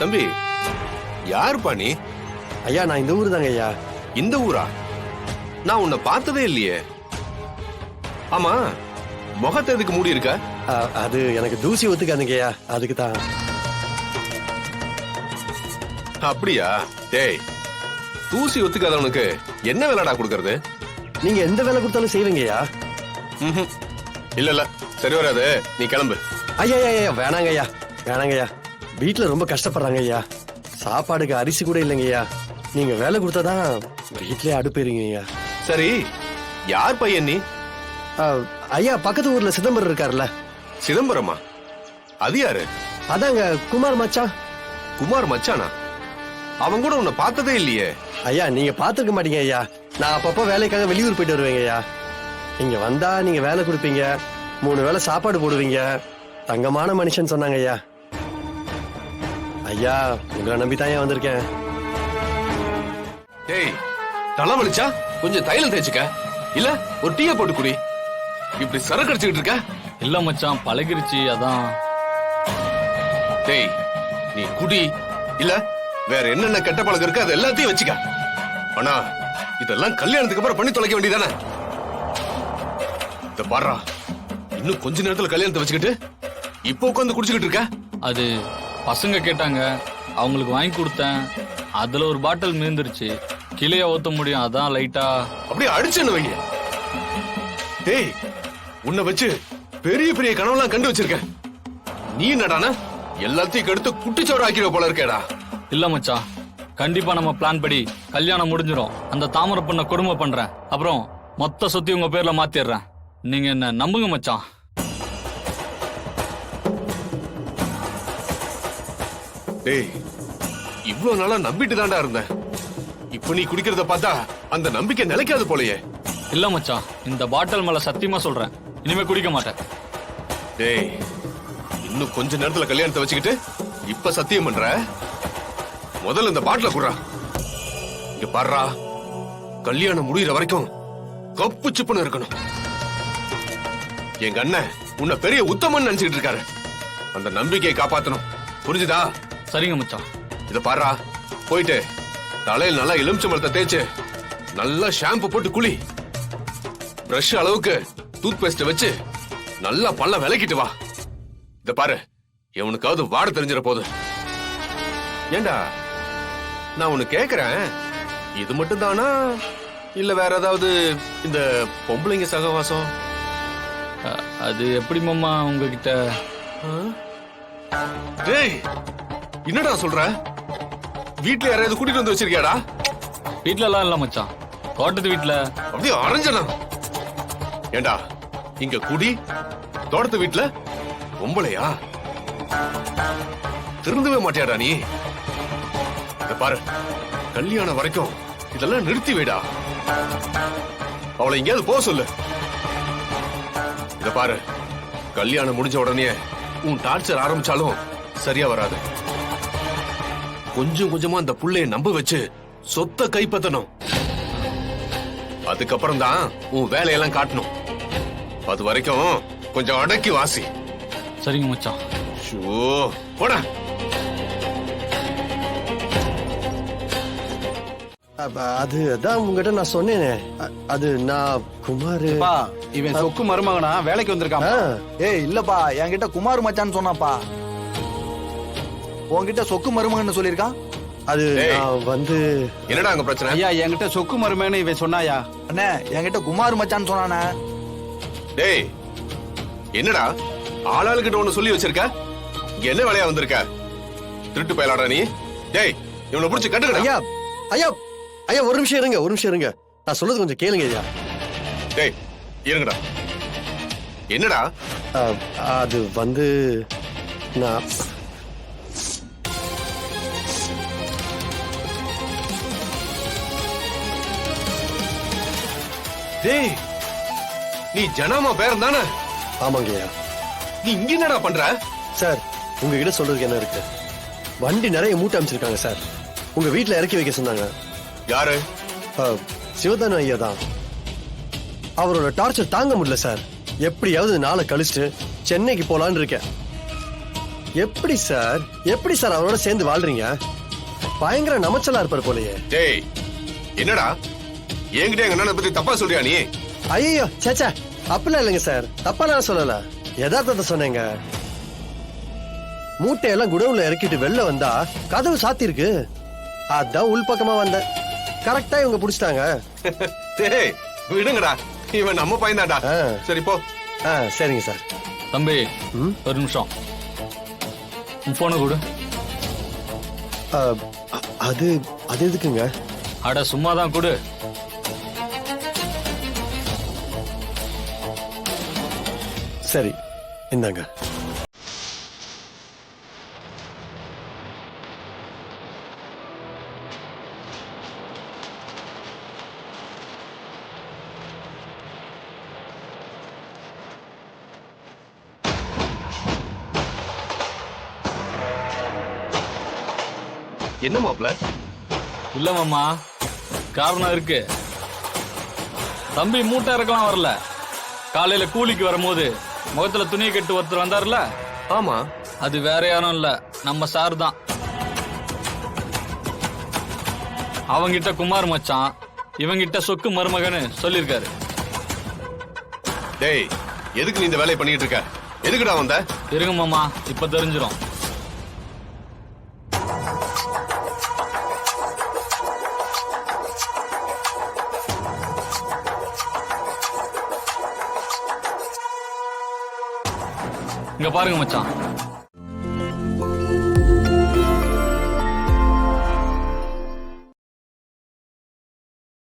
தம்பி, யாருப்பா நீ? ஐயா நான் இந்த ஊரு தாங்க ஐயா. இந்த ஊரா? நான் உன்னை பார்த்ததே இல்லையே. ஆமா, முகத்தை எதுக்கு மூடி இருக்க? அது எனக்கு தூசி ஒத்துக்காதுங்க ஐயா, அதுக்கு தான். அப்படியா? டேய், தூசி ஒத்துக்காதவனுக்கு என்ன வேலைடா கொடுக்கறது? நீங்க எந்த வேலை கொடுத்தாலும் செய்வீங்க ஐயா. இல்ல இல்ல, சரி வராது, நீ கிளம்பு. ஐயா ஐயா வேணாங்க ஐயா, வேணாங்க ஐயா. வீட்டுல ரொம்ப கஷ்டப்படுறாங்க ஐயா. சாப்பாடுக்கு அரிசி கூட இல்லைங்க ஐயா. நீங்க வேலை கொடுத்தாதான் வீட்லயே அடுப்பேறீங்க ஐயா. சரி, யார் பையன் நீ? ஐயா பக்கத்து ஊர்ல சிதம்பரம் இருக்காருல்ல. சிதம்பரமா? அது யாரு? அதாங்க குமார் மச்சான். குமார் மச்சானா? அவன் கூட உன்னை பார்த்ததே இல்லையே. ஐயா நீங்க பாத்துருக்க மாட்டீங்க ஐயா. நான் அப்பப்போ வேலைக்காக வெளியூர் போயிட்டு வருவேங்க ஐயா. இங்க வந்தா நீங்க வேலை கொடுப்பீங்க, 3 வேளை சாப்பாடு போடுவீங்க. தங்கமான மனுஷன் சொன்னாங்க ஐயா. ஐயா உங்களை நம்பித்தான் ஏன் வந்திருக்கேன். டேய், தலை வலிச்சா கொஞ்சம் தைலம் தேய்ச்சுக்க, இல்ல ஒரு டீய போட்டு குடி. இப்படி சரக்கு அடிச்சுக்கிட்டு இருக்க? இல்ல மச்சான், பழகிருச்சு அதான். டேய், நீ குடி, இல்ல வேற என்னென்ன கெட்ட பழக்கம் இருக்கு அது எல்லாத்தையும் வச்சுக்க. ஆனா இதெல்லாம் கல்யாணத்துக்கு அப்புறம் பண்ணி தொலைக்க வேண்டியதானே? இத பாருடா, இன்னும் கொஞ்ச நேரத்துல கல்யாணத்தை வச்சுக்கிட்டு இப்போ உட்காந்து குடிச்சுக்கிட்டு இருக்க. அது பசங்க கேட்டாங்க, அவங்களுக்கு வாங்கி கொடுத்தேன். அதுல ஒரு பாட்டில் மீந்துருச்சு, கிளைய ஊத்த முடியும், அதான் லைட்டா அப்படியே அடிச்சுன்னு வைங்க. டேய், உன்னை வச்சு பெரிய பெரிய கனவுலாம் கண்டு வச்சிருக்க. நீ என்னடானா எல்லாத்தையும் கெடுத்து குட்டிச்சோறு ஆக்கிடுவ போல இருக்கேடா. இல்ல மச்சான், கண்டிப்பா நம்ம பிளான் படி கல்யாணம் முடிஞ்சிடும். அந்த தாமரை பொண்ணை கொடுமை பண்றேன், அப்புறம் மொத்த சொத்தி உங்க பேர்ல மாத்திடுறேன். நீங்க என்ன நம்புங்க மச்சான். டேய், இவ்வளவு நாளா நம்பிட்டு தாண்டா இருந்தேன். இப்ப நீ குடிக்கிறத பார்த்தா அந்த நம்பிக்கை நிலைக்காது போலயே. இல்ல மச்சான், இந்த பாட்டில் மேல சத்தியமா சொல்றேன், இனிமே குடிக்க மாட்டேன். டேய், இன்னும் கொஞ்ச நேரத்துல கல்யாணத்தை வச்சுக்கிட்டு இப்ப சத்தியம் பண்ற? முதல்ல இந்த பாட்டில குடுறா. இங்க பாருடா, கல்யாணம் முடிகிற வரைக்கும் கப்பு சிப்புன்னு இருக்கணும். எங்க அண்ணன் உன்னை பெரிய உத்தமன் நினைச்சுக்கிட்டு இருக்காரு. அந்த நம்பிக்கையை காப்பாத்தணும், புரிஞ்சுதா? சரிங்க மச்சான். இத பாருடா, போயிட்டு தலையில் நல்லா எலுமிச்சம்பழத்தை தேய்ச்சு நல்லா ஷாம்பு போட்டு குளி. பிரஷ் அளவுக்கு டூத் பேஸ்ட் வச்சு நல்லா பல்ல விளக்கிட்டு வா. இத பாரு, எவனுக்காவது வாட தெரிஞ்சிட போது. ஏண்டா, நான் உன்னை கேக்குறேன், இது மட்டும் தானா இல்ல வேற ஏதாவது இந்த பொம்பளைங்க சகவாசம்? அது எப்படி மாமா உங்ககிட்ட? டேய், என்னடா சொல்ற? வீட்டுல யாராவது கூட்டிட்டு வந்து வச்சிருக்கியாடா? வீட்ல எல்லாம் இல்ல மச்சான், தோட்டத்து வீட்டுல. அப்படியே அரைஞ்சனா? ஏண்டா, இங்க குடி, தோட்டத்து வீட்டுல பொம்பளையா? திருந்தவே மாட்டியாடா நீ? இத பாரு, கல்யாணம் வரைக்கும் இதெல்லாம் நிறுத்தி வைடா. அவளை எங்கேயாவது போக சொல்லு. இத பாரு, கல்யாணம் முடிஞ்ச உடனே உன் டார்ச்சர் ஆரம்பிச்சாலும் சரியா வராது. கொஞ்சம் கொஞ்சமா அந்த புள்ளைய நம்ப வச்சு சொத்தை கைப்பற்றணும். அதுக்கப்புறம் தான் உன் வேலையெல்லாம் காட்டணும். அது வரைக்கும் கொஞ்சம் அடக்கி வாசி. சரிங்க மச்சான். ஷோ, போடா. அதுதான் உங்ககிட்ட நான் சொன்னேனே. அது நான் குமார். இவன் சொக்கு மருமகனா வேலைக்கு வந்திருக்கான். ஏய் இல்லப்பா, என்கிட்ட குமார் மச்சான்னு சொன்னாப்பா. உன்கிட்ட சொக்கு மருமகன்னு சொல்லிருக்கான். அது வந்து என்னடா அங்க பிரச்சனை? ஐயா, என்கிட்ட சொக்கு மருமகன்னு இவன் சொன்னாயா? அண்ணே, என்கிட்ட குமார் மச்சான்னு சொன்னானே. டேய், என்னடா ஆளாளுக்கிட்ட ஒண்ணு சொல்லி வச்சிருக்க? இங்க என்ன வேலையா வந்திருக்க? திருட்டு பயலாடா நீ? டேய், இவனை புடிச்சு கட்டுக்கடா. ஐயா ஐயா ஐயா, ஒரு நிமிஷம் இருங்க, ஒரு நிமிஷம் இருங்க. நான் சொல்றது கொஞ்சம் கேளுங்க ஐயா. டேய், இருங்கடா. என்னடா? அது வந்து நான் டேய், நீ ஜனாமா பேரன் தானே? ஆமாங்க ஐயா. நீ இங்க என்னடா பண்ற? சார், உங்ககிட்ட சொல்றதுக்கு என்ன இருக்கு? வண்டி நிறைய மூட்டை அமைச்சிருக்காங்க சார். உங்க வீட்டுல இறக்கி வைக்க சொன்னாங்க. யாரு? சிவதானு ஐயா தான். அவரோட டார்ச்சர் தாங்க முடியல சார். எப்படியாவது நாளை கழிச்சுட்டு சென்னைக்கு போலான்னு இருக்கேன். எப்படி சார் அவரோட சேர்ந்து வாழ்றீங்க? பயங்கர நமச்சலா இருப்பார் போலயே. டேய் என்னடா என்கிட்ட எங்க அண்ணனை பத்தி தப்பா சொல்றியா நீ? ஐயோ சேச்சா, அப்படிலாம் இல்லைங்க சார், தப்பாலாம் சொல்லல, யதார்த்தத்தை சொன்னேங்க. மூட்டையெல்லாம் குடவுல இறக்கிட்டு வெளில வந்தா கதவு சாத்தி இருக்கு. அதான் உள்பக்கமா வந்தேன். கரெக்டா இவங்க புடிச்சிட்டாங்க. டேய் விடுங்கடா, இவன் நம்ம பையன் தான்டா. ஆ. சரி போ. சரிங்க சார். தம்பி ஒரு நிமிஷம், உன் போனை கொடு. ஆ, அது அது எதுக்குங்க? அட சும்மாதான் கொடு. சரி இந்தாங்க. என்ன மாப்ள? இல்ல மாமா, காரணம் இருக்கு. தம்பி மூட்டை இறக்கலாம் வரல. காலையில கூலிக்கு வரும்போது முகத்துல துணியை கட்டு ஒருத்தர் வந்தாருல, ஆமா. அது வேற யாரும் இல்ல, நம்ம சார் தான். அவங்கிட்ட குமார் மச்சான், இவங்கிட்ட சொக்கு மருமகன்னு சொல்லிருக்காரு. டேய் எதுக்கு நீ இந்த வேலையை பண்ணிட்டு இருக்க? எதுக்குடா வந்த? இருங்க மாமா, இப்ப தெரிஞ்சிரும். இங்க பாருங்க மச்சான்,